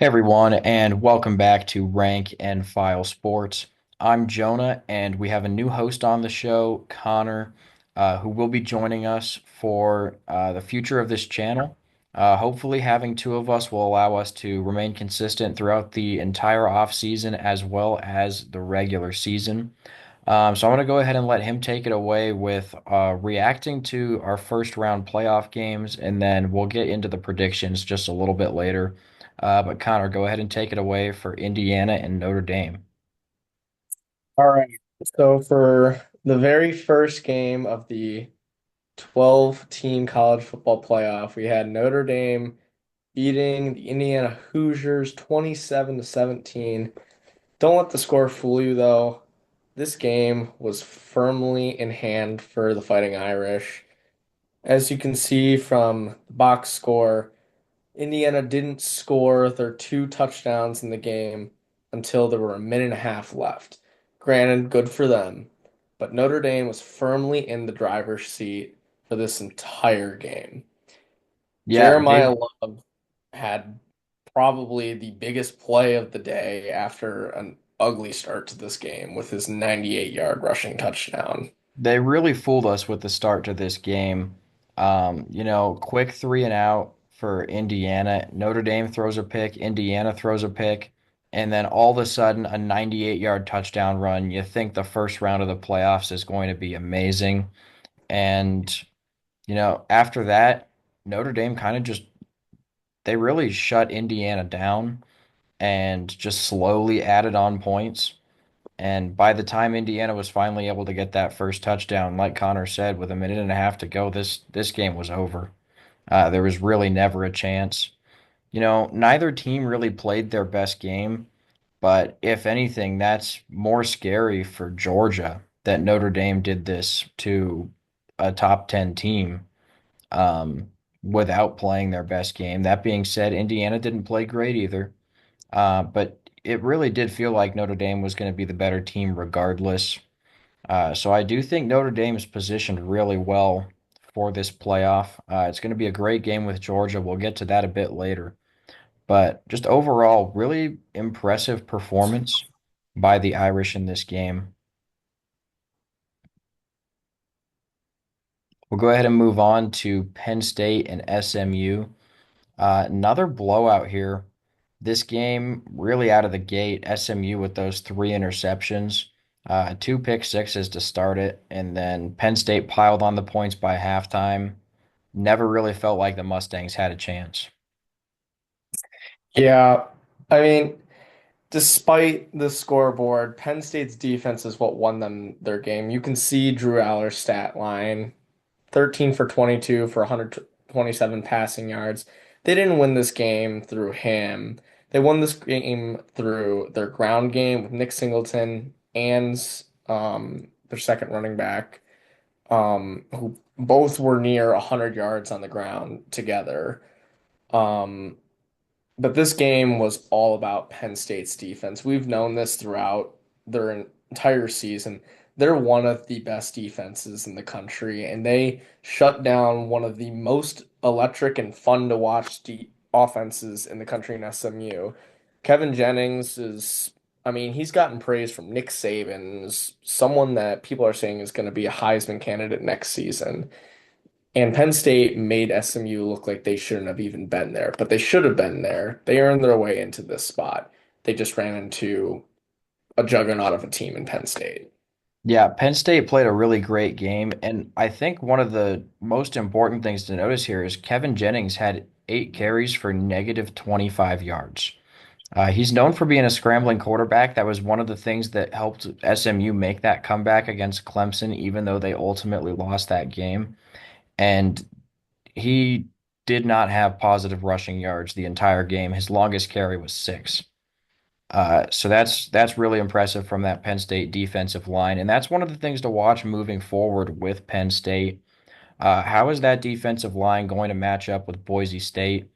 Hey everyone, and welcome back to Rank and File Sports. I'm Jonah, and we have a new host on the show, Connor, who will be joining us for the future of this channel. Hopefully, having two of us will allow us to remain consistent throughout the entire off season as well as the regular season. So I'm going to go ahead and let him take it away with reacting to our first round playoff games, and then we'll get into the predictions just a little bit later. But Connor, go ahead and take it away for Indiana and Notre Dame. All right. So for the very first game of the 12-team college football playoff, we had Notre Dame beating the Indiana Hoosiers 27 to 17. Don't let the score fool you though. This game was firmly in hand for the Fighting Irish. As you can see from the box score, Indiana didn't score their two touchdowns in the game until there were a minute and a half left. Granted, good for them, but Notre Dame was firmly in the driver's seat for this entire game. Yeah, Jeremiah Love had probably the biggest play of the day after an ugly start to this game with his 98-yard rushing touchdown. they really fooled us with the start to this game. Quick three and out for Indiana. Notre Dame throws a pick, Indiana throws a pick, and then all of a sudden a 98-yard touchdown run. You think the first round of the playoffs is going to be amazing. And after that, Notre Dame kind of just they really shut Indiana down and just slowly added on points. And by the time Indiana was finally able to get that first touchdown, like Connor said, with a minute and a half to go, this game was over. There was really never a chance. Neither team really played their best game, but if anything, that's more scary for Georgia that Notre Dame did this to a top 10 team um, without playing their best game. That being said, Indiana didn't play great either. But it really did feel like Notre Dame was going to be the better team regardless. So I do think Notre Dame is positioned really well for this playoff. It's going to be a great game with Georgia. We'll get to that a bit later. But just overall, really impressive performance by the Irish in this game. We'll go ahead and move on to Penn State and SMU. Another blowout here. This game really out of the gate, SMU with those three interceptions, two pick sixes to start it, and then Penn State piled on the points by halftime. Never really felt like the Mustangs had a chance. Yeah, I mean, despite the scoreboard, Penn State's defense is what won them their game. You can see Drew Aller's stat line, 13 for 22 for 127 passing yards. They didn't win this game through him. They won this game through their ground game with Nick Singleton and their second running back, who both were near 100 yards on the ground together. Um, but this game was all about Penn State's defense. We've known this throughout their entire season. They're one of the best defenses in the country, and they shut down one of the most electric and fun to watch offenses in the country in SMU. Kevin Jennings is, I mean, he's gotten praise from Nick Saban, as someone that people are saying is going to be a Heisman candidate next season. And Penn State made SMU look like they shouldn't have even been there, but they should have been there. They earned their way into this spot. They just ran into a juggernaut of a team in Penn State. Yeah, Penn State played a really great game, and I think one of the most important things to notice here is Kevin Jennings had 8 carries for negative 25 yards. He's known for being a scrambling quarterback. That was one of the things that helped SMU make that comeback against Clemson, even though they ultimately lost that game. And he did not have positive rushing yards the entire game. His longest carry was 6. So that's really impressive from that Penn State defensive line, and that's one of the things to watch moving forward with Penn State. How is that defensive line going to match up with Boise State?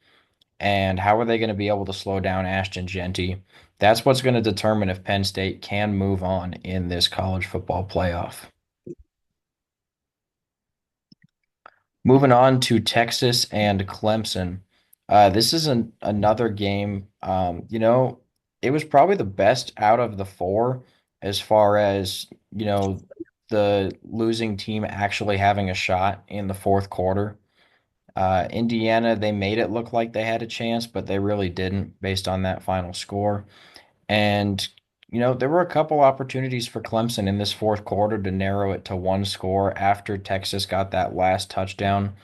And how are they going to be able to slow down Ashton Genty? That's what's going to determine if Penn State can move on in this college football playoff. Moving on to Texas and Clemson. This is another game. It was probably the best out of the four as far as, the losing team actually having a shot in the fourth quarter. Indiana, they made it look like they had a chance, but they really didn't based on that final score. And, there were a couple opportunities for Clemson in this fourth quarter to narrow it to one score after Texas got that last touchdown,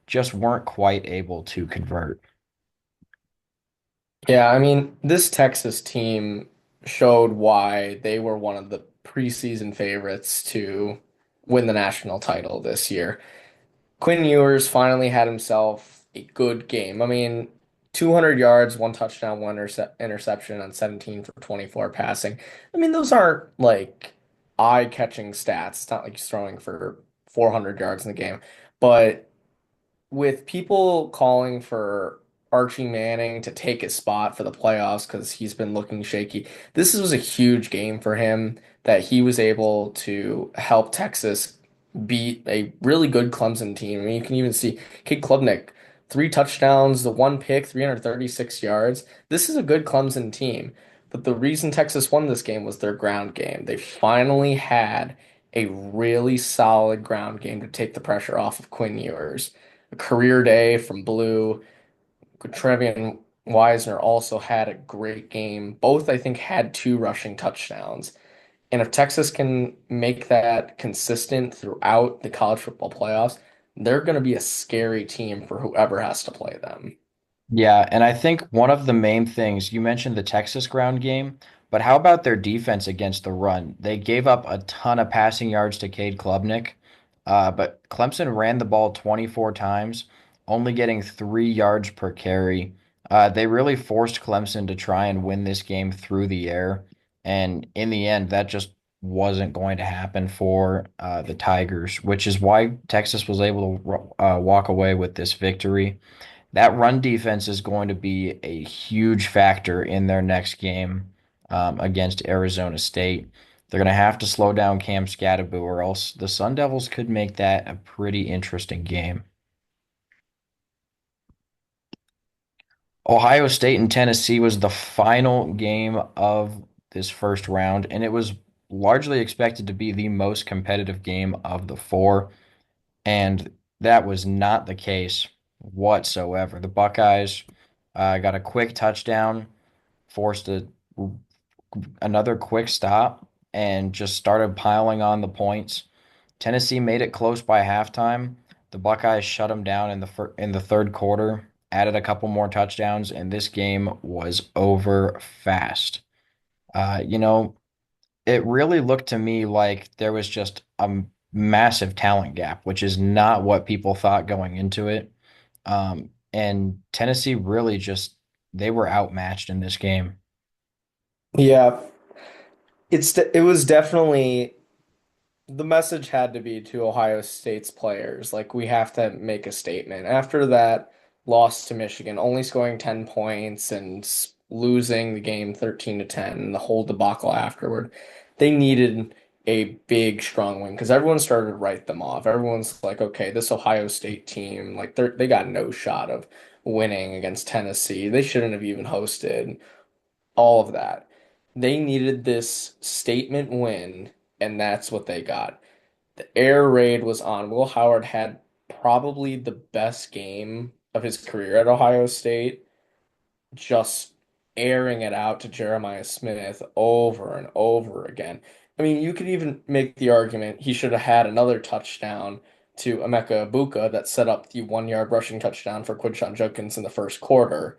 just weren't quite able to convert. Yeah, I mean, this Texas team showed why they were one of the preseason favorites to win the national title this year. Quinn Ewers finally had himself a good game. I mean, 200 yards, one touchdown, one interception on 17 for 24 passing. I mean, those aren't like eye-catching stats. It's not like he's throwing for 400 yards in the game. But with people calling for Archie Manning to take his spot for the playoffs because he's been looking shaky, this was a huge game for him that he was able to help Texas beat a really good Clemson team. I mean, you can even see Kid Klubnik, three touchdowns, the one pick, 336 yards. This is a good Clemson team. But the reason Texas won this game was their ground game. They finally had a really solid ground game to take the pressure off of Quinn Ewers. A career day from Blue. Trevian Wisner also had a great game. Both, I think, had two rushing touchdowns. And if Texas can make that consistent throughout the college football playoffs, they're going to be a scary team for whoever has to play them. Yeah, and I think one of the main things you mentioned the Texas ground game, but how about their defense against the run? They gave up a ton of passing yards to Cade Klubnik, but Clemson ran the ball 24 times, only getting 3 yards per carry. They really forced Clemson to try and win this game through the air, and in the end, that just wasn't going to happen for the Tigers, which is why Texas was able to walk away with this victory. That run defense is going to be a huge factor in their next game against Arizona State. They're going to have to slow down Cam Scatterbo, or else the Sun Devils could make that a pretty interesting game. Ohio State and Tennessee was the final game of this first round, and it was largely expected to be the most competitive game of the four, and that was not the case whatsoever. The Buckeyes got a quick touchdown, forced another quick stop, and just started piling on the points. Tennessee made it close by halftime. The Buckeyes shut them down in the third quarter, added a couple more touchdowns, and this game was over fast. Uh, you know, it really looked to me like there was just a massive talent gap, which is not what people thought going into it. And Tennessee really just they were outmatched in this game. Yeah, it was definitely the message had to be to Ohio State's players, like we have to make a statement. After that loss to Michigan, only scoring 10 points and losing the game 13 to 10, and the whole debacle afterward, they needed a big strong win because everyone started to write them off. Everyone's like, okay, this Ohio State team, like they got no shot of winning against Tennessee. They shouldn't have even hosted all of that. They needed this statement win, and that's what they got. The air raid was on. Will Howard had probably the best game of his career at Ohio State, just airing it out to Jeremiah Smith over and over again. I mean, you could even make the argument he should have had another touchdown to Emeka Ibuka that set up the 1 yard rushing touchdown for Quinshon Judkins in the first quarter.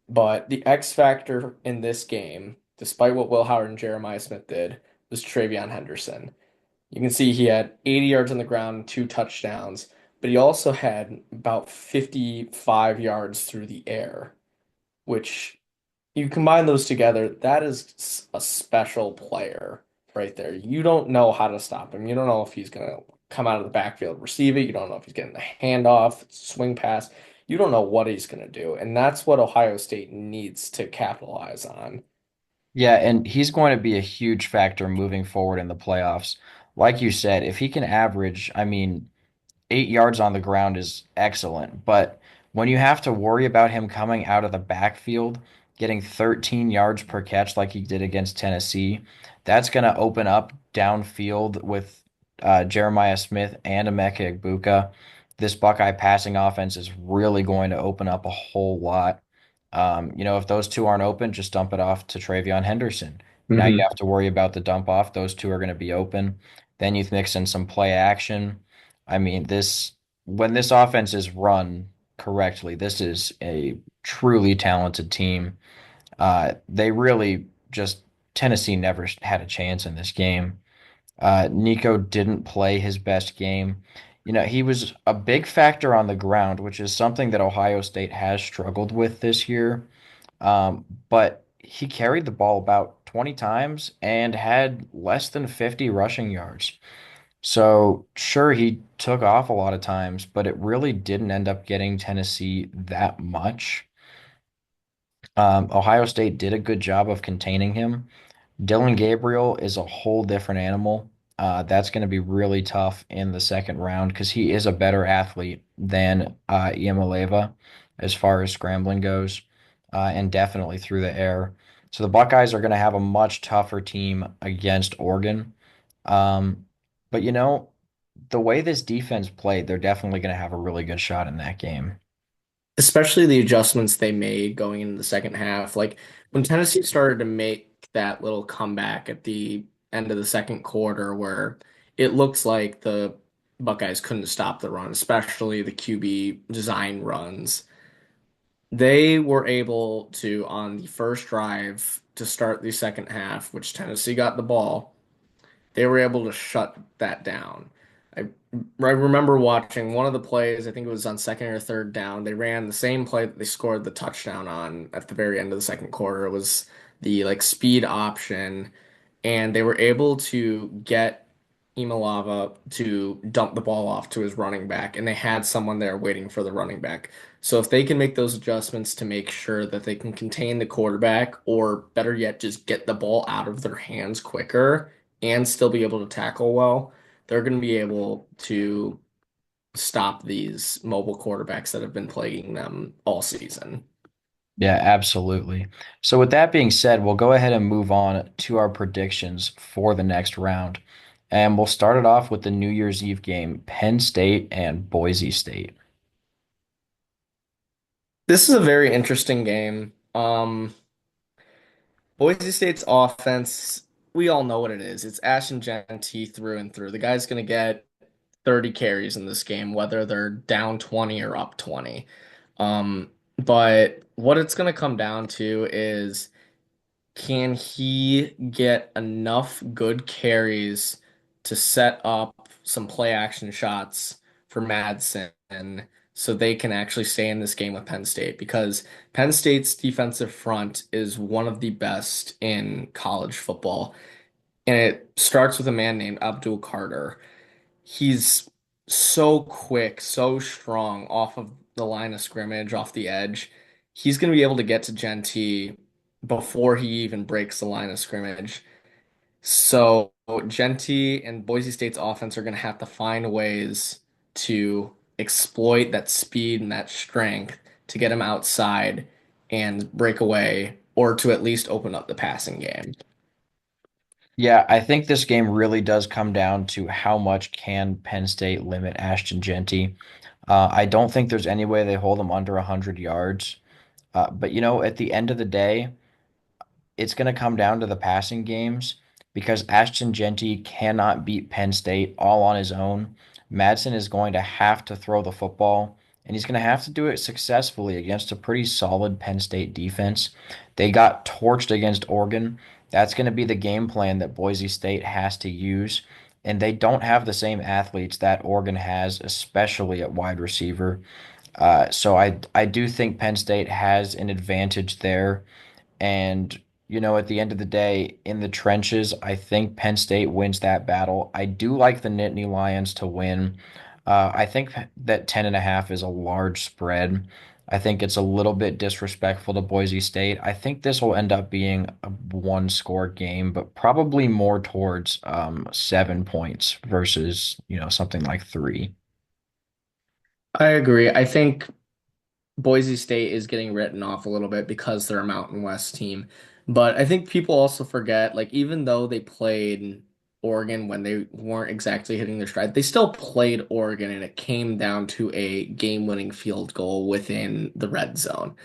But the X factor in this game, despite what Will Howard and Jeremiah Smith did, was Travion Henderson. You can see he had 80 yards on the ground, two touchdowns, but he also had about 55 yards through the air, which you combine those together, that is a special player right there. You don't know how to stop him. You don't know if he's going to come out of the backfield, receive it. You don't know if he's getting the handoff, swing pass. You don't know what he's going to do. And that's what Ohio State needs to capitalize on. Yeah, and he's going to be a huge factor moving forward in the playoffs. Like you said, if he can average, I mean, 8 yards on the ground is excellent, but when you have to worry about him coming out of the backfield, getting 13 yards per catch like he did against Tennessee, that's going to open up downfield with Jeremiah Smith and Emeka Egbuka. This Buckeye passing offense is really going to open up a whole lot. If those two aren't open, just dump it off to Travion Henderson. Now you Hmm. have to worry about the dump off. Those two are going to be open. Then you mix in some play action. I mean, this when this offense is run correctly, this is a truly talented team. They really just Tennessee never had a chance in this game. Nico didn't play his best game. He was a big factor on the ground, which is something that Ohio State has struggled with this year. But he carried the ball about 20 times and had less than 50 rushing yards. So, sure, he took off a lot of times, but it really didn't end up getting Tennessee that much. Ohio State did a good job of containing him. Dylan Gabriel is a whole different animal. That's going to be really tough in the second round because he is a better athlete than Iamaleava as far as scrambling goes, and definitely through the air. So the Buckeyes are going to have a much tougher team against Oregon. Um, but the way this defense played, they're definitely going to have a really good shot in that game. Especially the adjustments they made going into the second half. Like when Tennessee started to make that little comeback at the end of the second quarter, where it looks like the Buckeyes couldn't stop the run, especially the QB design runs. They were able to, on the first drive to start the second half, which Tennessee got the ball, they were able to shut that down. I, I remember watching one of the plays, I think it was on second or third down. They ran the same play that they scored the touchdown on at the very end of the second quarter. It was the like speed option, and they were able to get Imalava to dump the ball off to his running back, and they had someone there waiting for the running back. So if they can make those adjustments to make sure that they can contain the quarterback, or better yet, just get the ball out of their hands quicker and still be able to tackle well, they're going to be able to stop these mobile quarterbacks that have been plaguing them all season. Yeah, absolutely. So with that being said, we'll go ahead and move on to our predictions for the next round. And we'll start it off with the New Year's Eve game, Penn State and Boise State. This is a very interesting game. Boise State's offense, we all know what it is. It's Ashton Genty through and through. The guy's going to get 30 carries in this game, whether they're down 20 or up 20. But what it's going to come down to is can he get enough good carries to set up some play action shots for Madsen so they can actually stay in this game with Penn State? Because Penn State's defensive front is one of the best in college football. And it starts with a man named Abdul Carter. He's so quick, so strong off of the line of scrimmage, off the edge. He's going to be able to get to Genty before he even breaks the line of scrimmage. So Genty and Boise State's offense are going to have to find ways to exploit that speed and that strength to get him outside and break away, or to at least open up the passing game. Yeah, I think this game really does come down to how much can Penn State limit Ashton Genty. I don't think there's any way they hold him under 100 yards. But at the end of the day, it's going to come down to the passing games because Ashton Genty cannot beat Penn State all on his own. Madsen is going to have to throw the football, and he's going to have to do it successfully against a pretty solid Penn State defense. They got torched against Oregon. That's going to be the game plan that Boise State has to use. And they don't have the same athletes that Oregon has, especially at wide receiver. So I do think Penn State has an advantage there. And, at the end of the day, in the trenches, I think Penn State wins that battle. I do like the Nittany Lions to win. I think that 10.5 is a large spread. I think it's a little bit disrespectful to Boise State. I think this will end up being a one score game, but probably more towards 7 points versus, something like three. I agree. I think Boise State is getting written off a little bit because they're a Mountain West team. But I think people also forget, like, even though they played Oregon when they weren't exactly hitting their stride, they still played Oregon and it came down to a game-winning field goal within the red zone.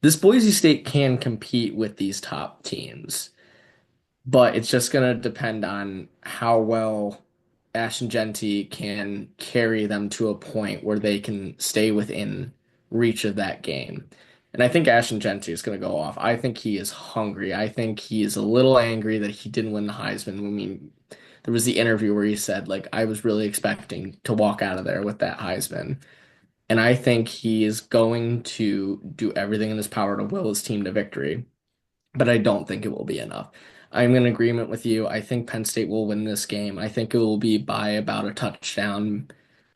This Boise State can compete with these top teams, but it's just going to depend on how well Ashton Genty can carry them to a point where they can stay within reach of that game. And I think Ashton Genty is going to go off. I think he is hungry. I think he is a little angry that he didn't win the Heisman. I mean, there was the interview where he said, like, I was really expecting to walk out of there with that Heisman. And I think he is going to do everything in his power to will his team to victory, but I don't think it will be enough. I'm in agreement with you. I think Penn State will win this game. I think it will be by about a touchdown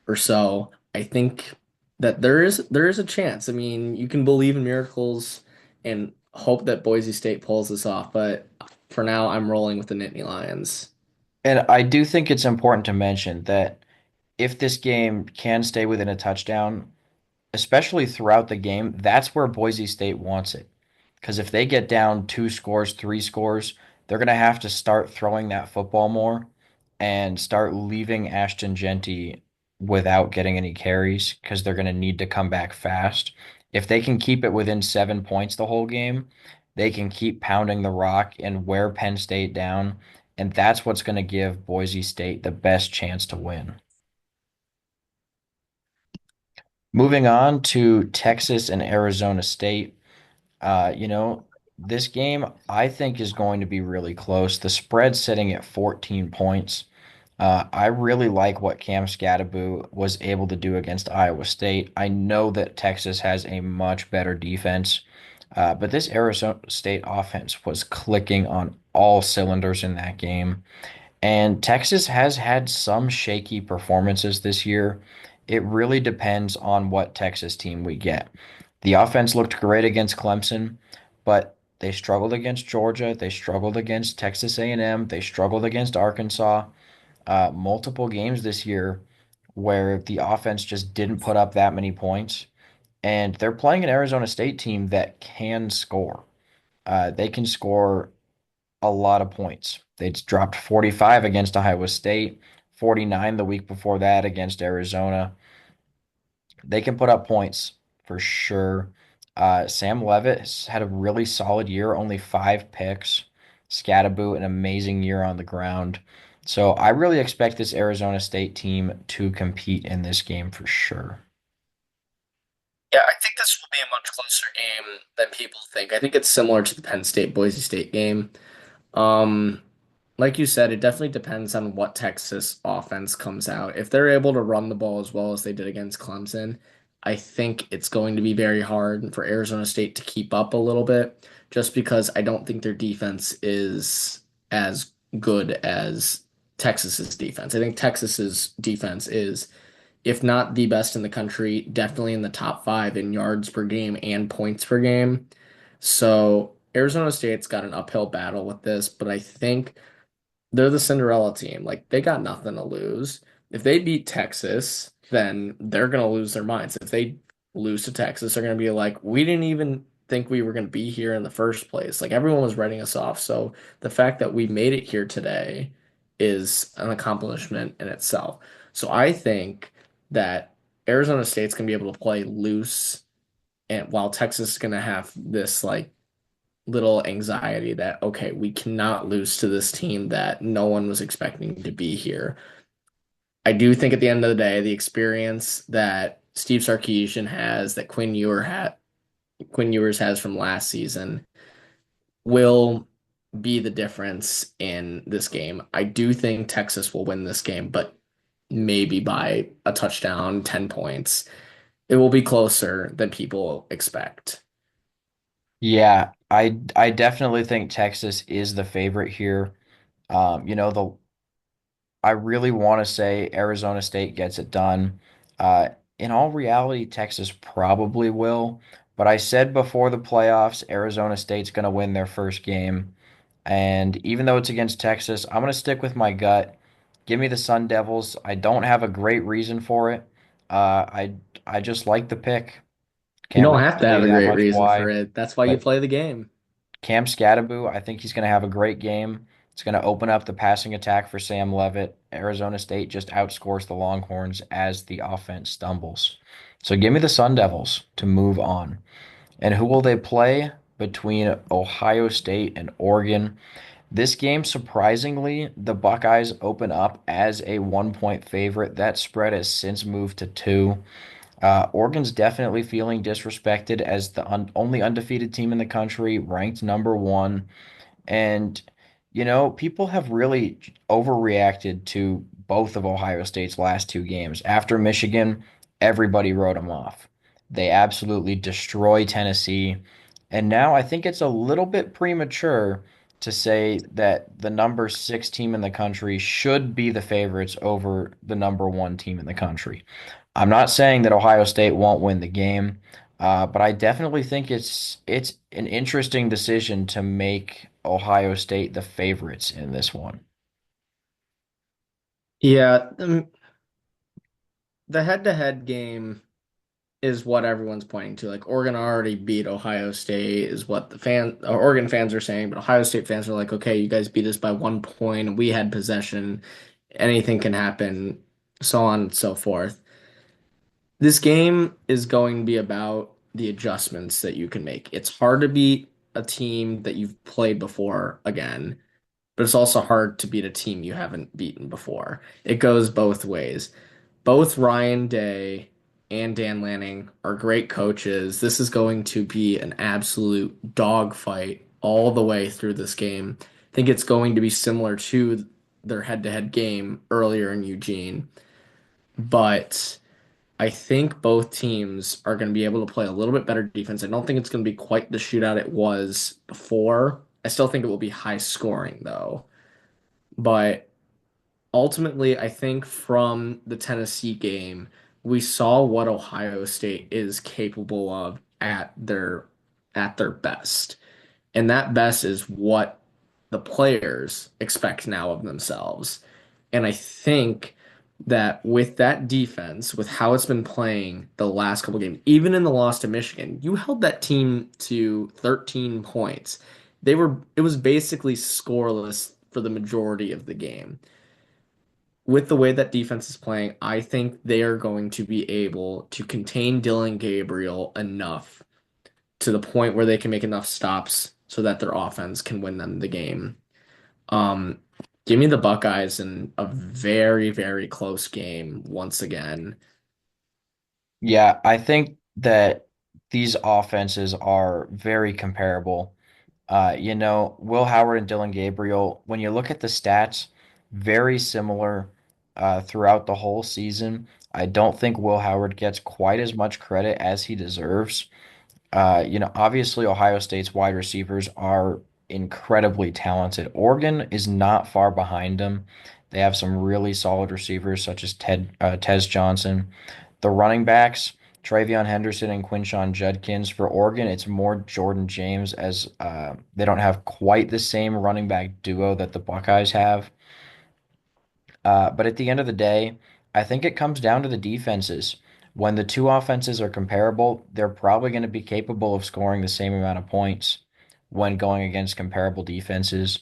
or so. I think that there is a chance. I mean, you can believe in miracles and hope that Boise State pulls this off, but for now, I'm rolling with the Nittany Lions. And I do think it's important to mention that if this game can stay within a touchdown, especially throughout the game, that's where Boise State wants it. Because if they get down two scores, three scores, they're going to have to start throwing that football more and start leaving Ashton Genty without getting any carries because they're going to need to come back fast. If they can keep it within 7 points the whole game, they can keep pounding the rock and wear Penn State down. And that's what's going to give Boise State the best chance to win. Moving on to Texas and Arizona State. You know, this game I think is going to be really close. The spread's sitting at 14 points. I really like what Cam Skattebo was able to do against Iowa State. I know that Texas has a much better defense, but this Arizona State offense was clicking on all cylinders in that game. And Texas has had some shaky performances this year. It really depends on what Texas team we get. The offense looked great against Clemson, but they struggled against Georgia. They struggled against Texas A&M. They struggled against Arkansas. Multiple games this year where the offense just didn't put up that many points. And they're playing an Arizona State team that can score. They can score a lot of points. They dropped 45 against Iowa State, 49 the week before that against Arizona. They can put up points for sure. Sam Levitt has had a really solid year, only 5 picks. Scatterboot, an amazing year on the ground. So I really expect this Arizona State team to compete in this game for sure. Yeah, I think this will be a much closer game than people think. I think it's similar to the Penn State Boise State game. Um, like you said, it definitely depends on what Texas offense comes out. If they're able to run the ball as well as they did against Clemson, I think it's going to be very hard for Arizona State to keep up a little bit, just because I don't think their defense is as good as Texas's defense. I think Texas's defense is, if not the best in the country, definitely in the top five in yards per game and points per game. So Arizona State's got an uphill battle with this, but I think they're the Cinderella team. Like they got nothing to lose. If they beat Texas, then they're gonna lose their minds. If they lose to Texas, they're gonna be like, we didn't even think we were gonna be here in the first place. Like everyone was writing us off. So the fact that we made it here today is an accomplishment in itself. So I think that Arizona State's gonna be able to play loose, and while Texas is gonna have this like little anxiety that, okay, we cannot lose to this team that no one was expecting to be here. I do think at the end of the day, the experience that Steve Sarkisian has, that Quinn Ewers has from last season, will be the difference in this game. I do think Texas will win this game, but maybe by a touchdown, 10 points. It will be closer than people expect. Yeah, I definitely think Texas is the favorite here. The I really want to say Arizona State gets it done. In all reality, Texas probably will. But I said before the playoffs, Arizona State's going to win their first game. And even though it's against Texas, I'm going to stick with my gut. Give me the Sun Devils. I don't have a great reason for it. I just like the pick. You Can't don't really have to tell have you a that great much reason for why. it. That's why you But play the game. Cam Scatterbo, I think he's going to have a great game. It's going to open up the passing attack for Sam Levitt. Arizona State just outscores the Longhorns as the offense stumbles. So give me the Sun Devils to move on. And who will they play between Ohio State and Oregon? This game, surprisingly, the Buckeyes open up as a 1 point favorite. That spread has since moved to two. Oregon's definitely feeling disrespected as the only undefeated team in the country, ranked number one. And, people have really overreacted to both of Ohio State's last two games. After Michigan, everybody wrote them off. They absolutely destroy Tennessee. And now I think it's a little bit premature to say that the number six team in the country should be the favorites over the number one team in the country. I'm not saying that Ohio State won't win the game. But I definitely think it's an interesting decision to make Ohio State the favorites in this one. Yeah, the head-to-head game is what everyone's pointing to. Like Oregon already beat Ohio State is what Oregon fans are saying, but Ohio State fans are like, okay, you guys beat us by 1 point. We had possession. Anything can happen, so on and so forth. This game is going to be about the adjustments that you can make. It's hard to beat a team that you've played before again, but it's also hard to beat a team you haven't beaten before. It goes both ways. Both Ryan Day and Dan Lanning are great coaches. This is going to be an absolute dogfight all the way through this game. I think it's going to be similar to their head-to-head game earlier in Eugene, but I think both teams are going to be able to play a little bit better defense. I don't think it's going to be quite the shootout it was before. I still think it will be high scoring though. But ultimately, I think from the Tennessee game, we saw what Ohio State is capable of at their best. And that best is what the players expect now of themselves. And I think that with that defense, with how it's been playing the last couple games, even in the loss to Michigan, you held that team to 13 points. It was basically scoreless for the majority of the game. With the way that defense is playing, I think they are going to be able to contain Dylan Gabriel enough to the point where they can make enough stops so that their offense can win them the game. Um, Give me the Buckeyes in a very, very close game once again. Yeah, I think that these offenses are very comparable. Will Howard and Dylan Gabriel, when you look at the stats, very similar throughout the whole season. I don't think Will Howard gets quite as much credit as he deserves. Obviously Ohio State's wide receivers are incredibly talented. Oregon is not far behind them. They have some really solid receivers such as Tez Johnson. The running backs, Travion Henderson and Quinshon Judkins. For Oregon, it's more Jordan James as they don't have quite the same running back duo that the Buckeyes have. But at the end of the day, I think it comes down to the defenses. When the two offenses are comparable, they're probably going to be capable of scoring the same amount of points when going against comparable defenses.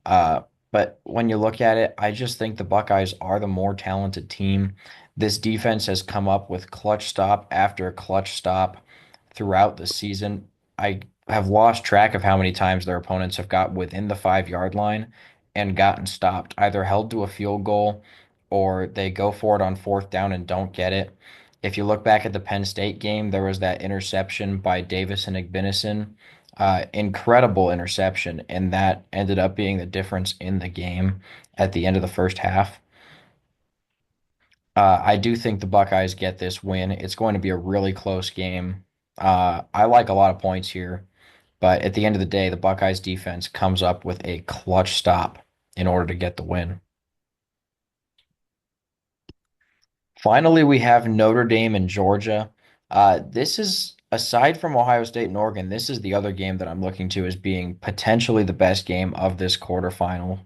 Uh, but when you look at it, I just think the Buckeyes are the more talented team. This defense has come up with clutch stop after clutch stop throughout the season. I have lost track of how many times their opponents have got within the 5 yard line and gotten stopped, either held to a field goal or they go for it on fourth down and don't get it. If you look back at the Penn State game, there was that interception by Davis and Igbinison. Incredible interception, and that ended up being the difference in the game at the end of the first half. I do think the Buckeyes get this win. It's going to be a really close game. I like a lot of points here, but at the end of the day, the Buckeyes defense comes up with a clutch stop in order to get the win. Finally, we have Notre Dame and Georgia. This is, aside from Ohio State and Oregon, this is the other game that I'm looking to as being potentially the best game of this quarterfinal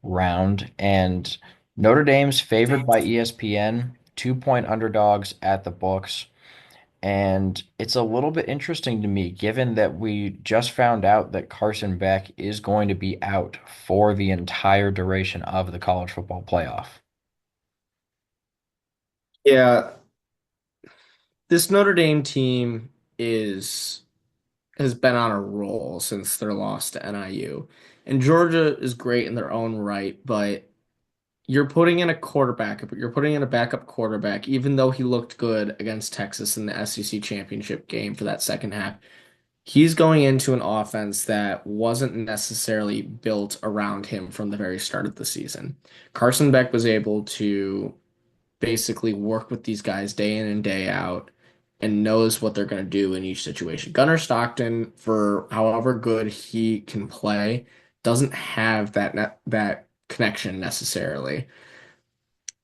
round. And Notre Dame's favored by ESPN, 2 point underdogs at the books. And it's a little bit interesting to me, given that we just found out that Carson Beck is going to be out for the entire duration of the college football playoff. Yeah, this Notre Dame team is has been on a roll since their loss to NIU. And Georgia is great in their own right, but you're putting in a backup quarterback, even though he looked good against Texas in the SEC championship game for that second half. He's going into an offense that wasn't necessarily built around him from the very start of the season. Carson Beck was able to basically work with these guys day in and day out and knows what they're going to do in each situation. Gunnar Stockton, for however good he can play, doesn't have that connection necessarily.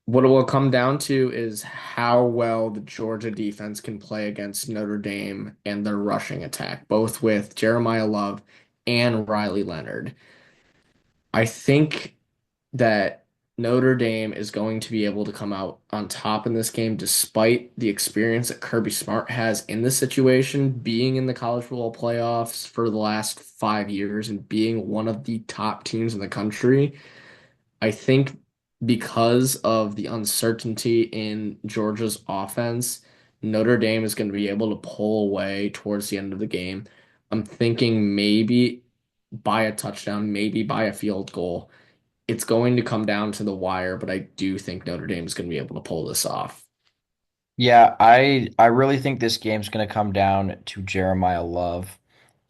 What it will come down to is how well the Georgia defense can play against Notre Dame and their rushing attack, both with Jeremiah Love and Riley Leonard. I think that Notre Dame is going to be able to come out on top in this game despite the experience that Kirby Smart has in this situation, being in the college football playoffs for the last 5 years and being one of the top teams in the country. I think because of the uncertainty in Georgia's offense, Notre Dame is going to be able to pull away towards the end of the game. I'm thinking maybe by a touchdown, maybe by a field goal. It's going to come down to the wire, but I do think Notre Dame is going to be able to pull this off. Yeah, I really think this game's going to come down to Jeremiah Love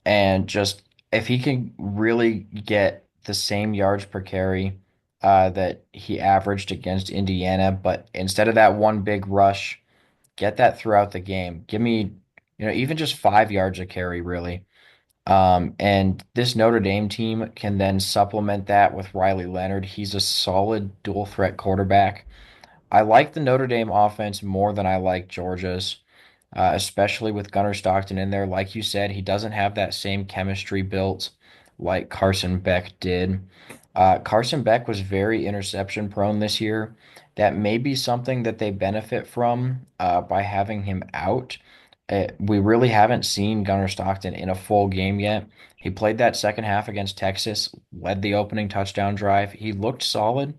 and just if he can really get the same yards per carry that he averaged against Indiana, but instead of that one big rush, get that throughout the game. Give me, even just 5 yards a carry, really. And this Notre Dame team can then supplement that with Riley Leonard. He's a solid dual threat quarterback. I like the Notre Dame offense more than I like Georgia's, especially with Gunnar Stockton in there. Like you said, he doesn't have that same chemistry built like Carson Beck did. Carson Beck was very interception prone this year. That may be something that they benefit from by having him out. We really haven't seen Gunnar Stockton in a full game yet. He played that second half against Texas, led the opening touchdown drive. He looked solid.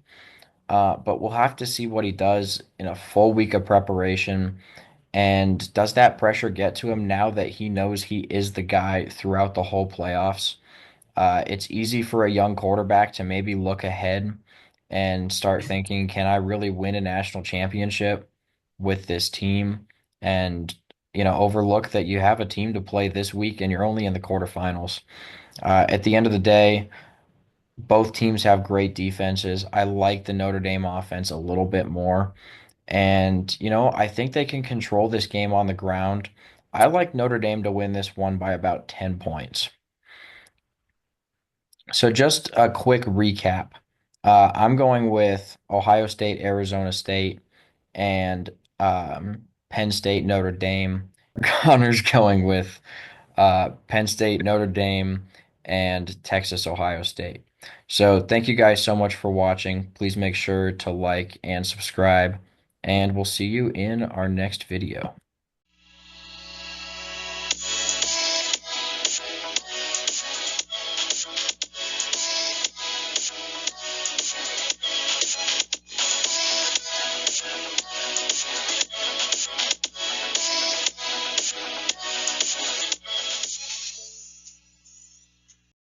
But we'll have to see what he does in a full week of preparation. And does that pressure get to him now that he knows he is the guy throughout the whole playoffs? It's easy for a young quarterback to maybe look ahead and start thinking, can I really win a national championship with this team? And, overlook that you have a team to play this week and you're only in the quarterfinals. At the end of the day, both teams have great defenses. I like the Notre Dame offense a little bit more. And, I think they can control this game on the ground. I like Notre Dame to win this one by about 10 points. So, just a quick recap. I'm going with Ohio State, Arizona State, and Penn State, Notre Dame. Connor's going with Penn State, Notre Dame, and Texas, Ohio State. So thank you guys so much for watching. Please make sure to like and subscribe, and we'll see you in our next video.